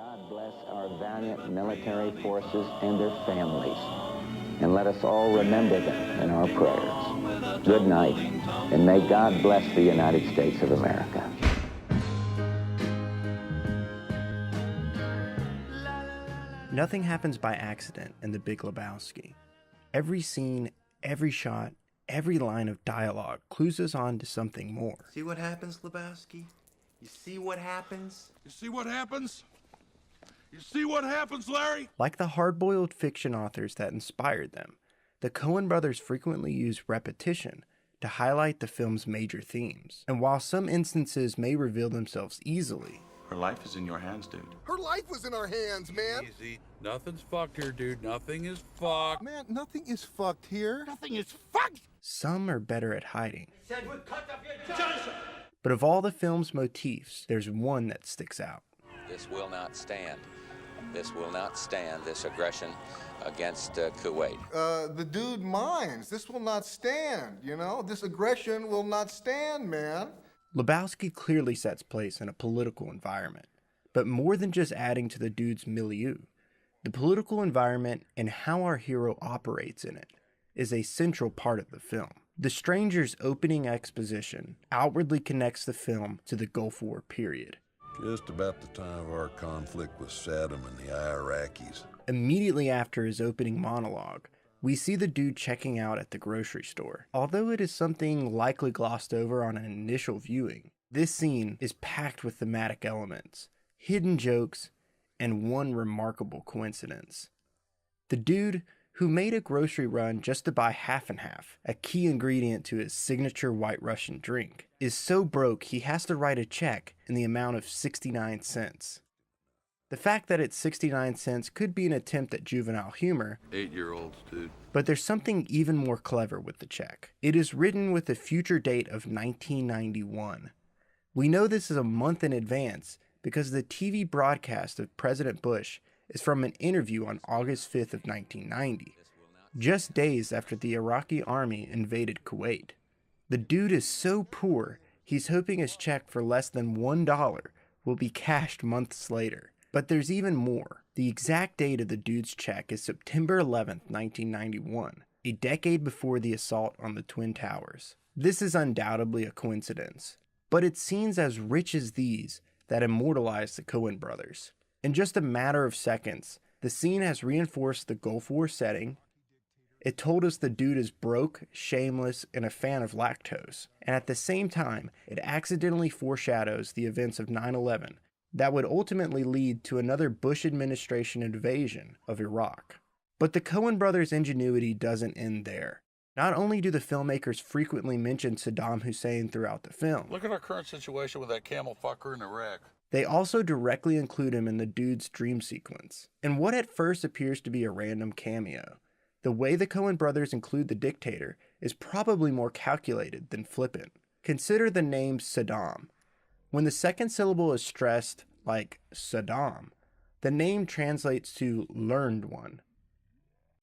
God bless our valiant military forces and their families, and let us all remember them in our prayers. Good night, and may God bless the United States of America. Nothing happens by accident in The Big Lebowski. Every scene, every shot, every line of dialogue clues us on to something more. See what happens, Lebowski? You see what happens? You see what happens? You see what happens, Larry? Like the hard-boiled fiction authors that inspired them, the Coen brothers frequently use repetition to highlight the film's major themes. And while some instances may reveal themselves easily, her life is in your hands, dude. Her life was in our hands, man. Easy. Nothing's fucked here, dude. Nothing is fucked. Man, nothing is fucked here. Nothing is fucked. some are better at hiding. Said we'd cut up your Johnson. But of all the film's motifs, there's one that sticks out. This will not stand. This will not stand, this aggression against Kuwait. The dude minds. This will not stand, you know? This aggression will not stand, man. Lebowski clearly sets place in a political environment, but more than just adding to the dude's milieu. The political environment and how our hero operates in it is a central part of the film. The Stranger's opening exposition outwardly connects the film to the Gulf War period. Just about the time of our conflict with Saddam and the Iraqis. Immediately after his opening monologue, we see the dude checking out at the grocery store. Although it is something likely glossed over on an initial viewing, this scene is packed with thematic elements, hidden jokes, and one remarkable coincidence. The dude, who made a grocery run just to buy half and half, a key ingredient to his signature White Russian drink, is so broke he has to write a check in the amount of 69 cents. The fact that it's 69 cents could be an attempt at juvenile humor, 8-year-olds, dude. but there's something even more clever with the check. It is written with a future date of 1991. We know this is a month in advance because the TV broadcast of President Bush is from an interview on August 5th of 1990, just days after the Iraqi army invaded Kuwait. The dude is so poor, he's hoping his check for less than $1 will be cashed months later. But there's even more. The exact date of the dude's check is September 11th, 1991, a decade before the assault on the Twin Towers. This is undoubtedly a coincidence, but it's scenes as rich as these that immortalize the Coen brothers. In just a matter of seconds, the scene has reinforced the Gulf War setting. It told us the dude is broke, shameless, and a fan of lactose. And at the same time, it accidentally foreshadows the events of 9/11 that would ultimately lead to another Bush administration invasion of Iraq. But the Coen brothers' ingenuity doesn't end there. Not only do the filmmakers frequently mention Saddam Hussein throughout the film, Look at our current situation with that camel fucker in Iraq. they also directly include him in the dude's dream sequence. In what at first appears to be a random cameo, the way the Coen brothers include the dictator is probably more calculated than flippant. Consider the name Saddam. When the second syllable is stressed, like Saddam, the name translates to learned one.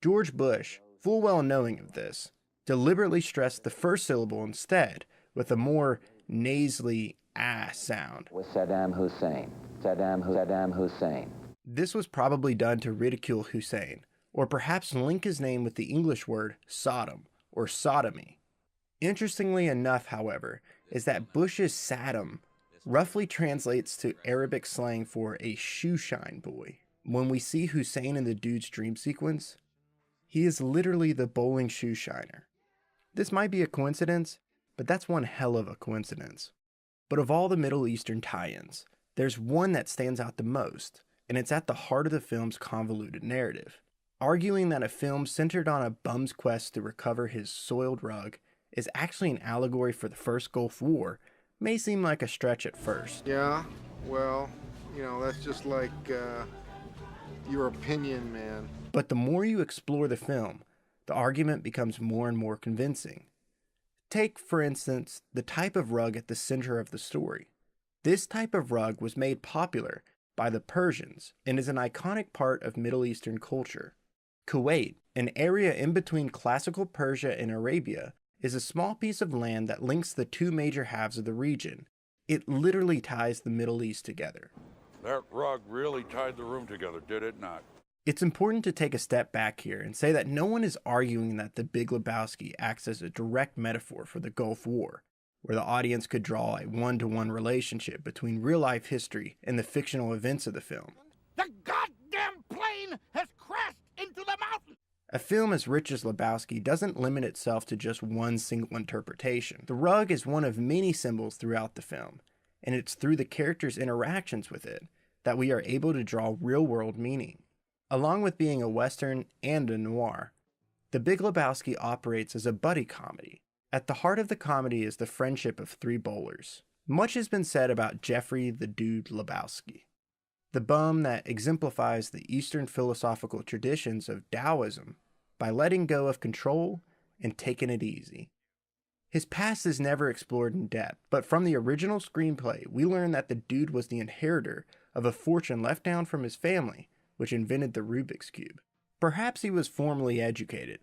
George Bush, full well knowing of this, deliberately stressed the first syllable instead, with a more nasally sound. With Saddam Hussein. Saddam Hussein. This was probably done to ridicule Hussein, or perhaps link his name with the English word Sodom, or sodomy. Interestingly enough, however, is that Bush's Saddam roughly translates to Arabic slang for a shoeshine boy. When we see Hussein in the dude's dream sequence, he is literally the bowling shoe shiner. This might be a coincidence, but that's one hell of a coincidence. But of all the Middle Eastern tie-ins, there's one that stands out the most, and it's at the heart of the film's convoluted narrative. Arguing that a film centered on a bum's quest to recover his soiled rug is actually an allegory for the first Gulf War may seem like a stretch at first. Yeah, well, you know, that's just like, your opinion, man. But the more you explore the film, the argument becomes more and more convincing. Take, for instance, the type of rug at the center of the story. This type of rug was made popular by the Persians and is an iconic part of Middle Eastern culture. Kuwait, an area in between classical Persia and Arabia, is a small piece of land that links the two major halves of the region. It literally ties the Middle East together. That rug really tied the room together, did it not? It's important to take a step back here and say that no one is arguing that The Big Lebowski acts as a direct metaphor for the Gulf War, where the audience could draw a one-to-one relationship between real-life history and the fictional events of the film. The goddamn plane has crashed into the mountain! A film as rich as Lebowski doesn't limit itself to just one single interpretation. The rug is one of many symbols throughout the film, and it's through the characters' interactions with it that we are able to draw real-world meaning. Along with being a Western and a noir, The Big Lebowski operates as a buddy comedy. At the heart of the comedy is the friendship of three bowlers. Much has been said about Jeffrey the Dude Lebowski, the bum that exemplifies the Eastern philosophical traditions of Taoism by letting go of control and taking it easy. His past is never explored in depth, but from the original screenplay, we learn that the dude was the inheritor of a fortune left down from his family, which invented the Rubik's Cube. Perhaps he was formally educated.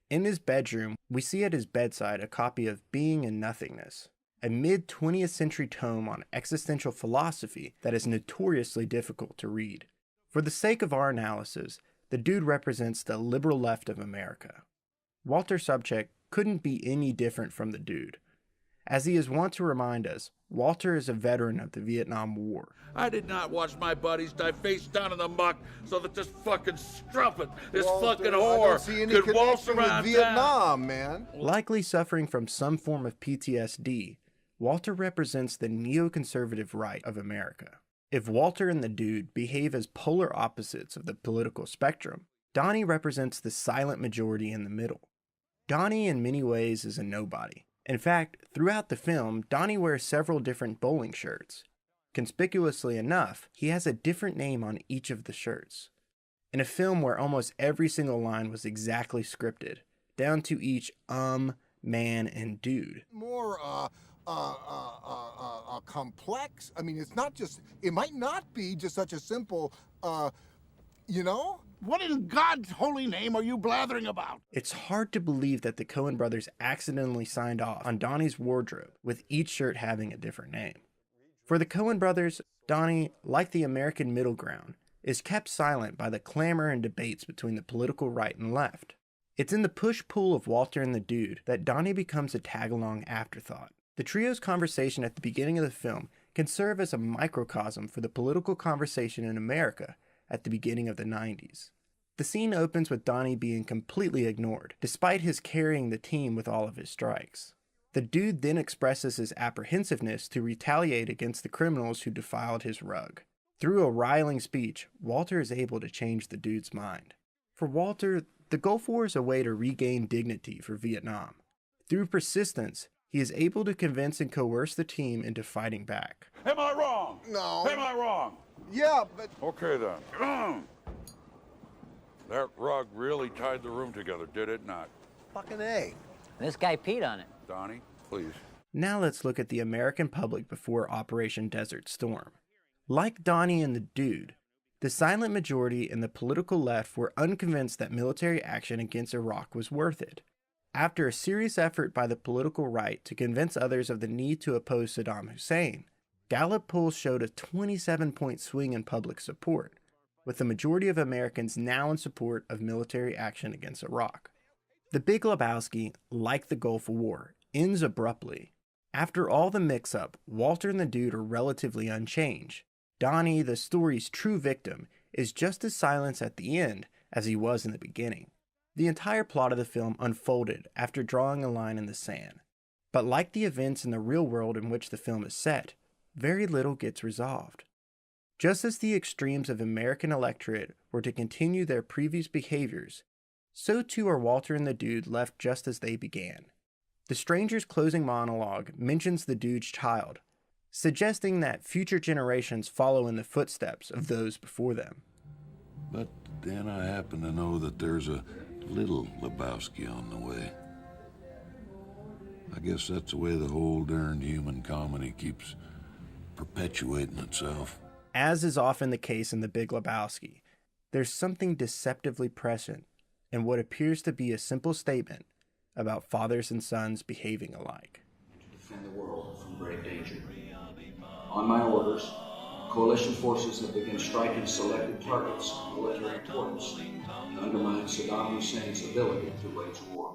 In his bedroom, we see at his bedside a copy of Being and Nothingness, a mid-20th century tome on existential philosophy that is notoriously difficult to read. For the sake of our analysis, the dude represents the liberal left of America. Walter Sobchak couldn't be any different from the dude. As he is wont to remind us, Walter is a veteran of the Vietnam War. I did not watch my buddies die face down in the muck so that this fucking strumpet, this Walter, fucking I whore, don't see any could waltz connection with around Vietnam, man. Likely suffering from some form of PTSD, Walter represents the neoconservative right of America. If Walter and the dude behave as polar opposites of the political spectrum, Donnie represents the silent majority in the middle. Donnie in many ways is a nobody. In fact, throughout the film, Donnie wears several different bowling shirts. Conspicuously enough, he has a different name on each of the shirts. In a film where almost every single line was exactly scripted, down to each man, and dude. More, complex. I mean, it's not just, it might not be just such a simple, you know? What in God's holy name are you blathering about? It's hard to believe that the Coen brothers accidentally signed off on Donnie's wardrobe, with each shirt having a different name. For the Coen brothers, Donnie, like the American middle ground, is kept silent by the clamor and debates between the political right and left. It's in the push-pull of Walter and the dude that Donnie becomes a tag-along afterthought. The trio's conversation at the beginning of the film can serve as a microcosm for the political conversation in America at the beginning of the 90s. The scene opens with Donnie being completely ignored, despite his carrying the team with all of his strikes. The dude then expresses his apprehensiveness to retaliate against the criminals who defiled his rug. Through a riling speech, Walter is able to change the dude's mind. For Walter, the Gulf War is a way to regain dignity for Vietnam. Through persistence, he is able to convince and coerce the team into fighting back. Am I wrong? No. Am I wrong? Yeah, but... Okay then. That rug really tied the room together, did it not? Fucking A. This guy peed on it. Donnie, please. Now let's look at the American public before Operation Desert Storm. Like Donnie and the dude, the silent majority and the political left were unconvinced that military action against Iraq was worth it. After a serious effort by the political right to convince others of the need to oppose Saddam Hussein, Gallup polls showed a 27-point swing in public support, with the majority of Americans now in support of military action against Iraq. The Big Lebowski, like the Gulf War, ends abruptly. After all the mix-up, Walter and the dude are relatively unchanged. Donnie, the story's true victim, is just as silent at the end as he was in the beginning. The entire plot of the film unfolded after drawing a line in the sand. But like the events in the real world in which the film is set, very little gets resolved. Just as the extremes of American electorate were to continue their previous behaviors, so too are Walter and the dude left just as they began. The stranger's closing monologue mentions the dude's child, suggesting that future generations follow in the footsteps of those before them. But then I happen to know that there's a little Lebowski on the way. I guess that's the way the whole darn human comedy keeps perpetuating itself. As is often the case in The Big Lebowski, there's something deceptively prescient in what appears to be a simple statement about fathers and sons behaving alike. To defend the world from great danger. On my orders, Coalition forces have begun striking selected targets of military importance to undermine Saddam Hussein's ability to wage war.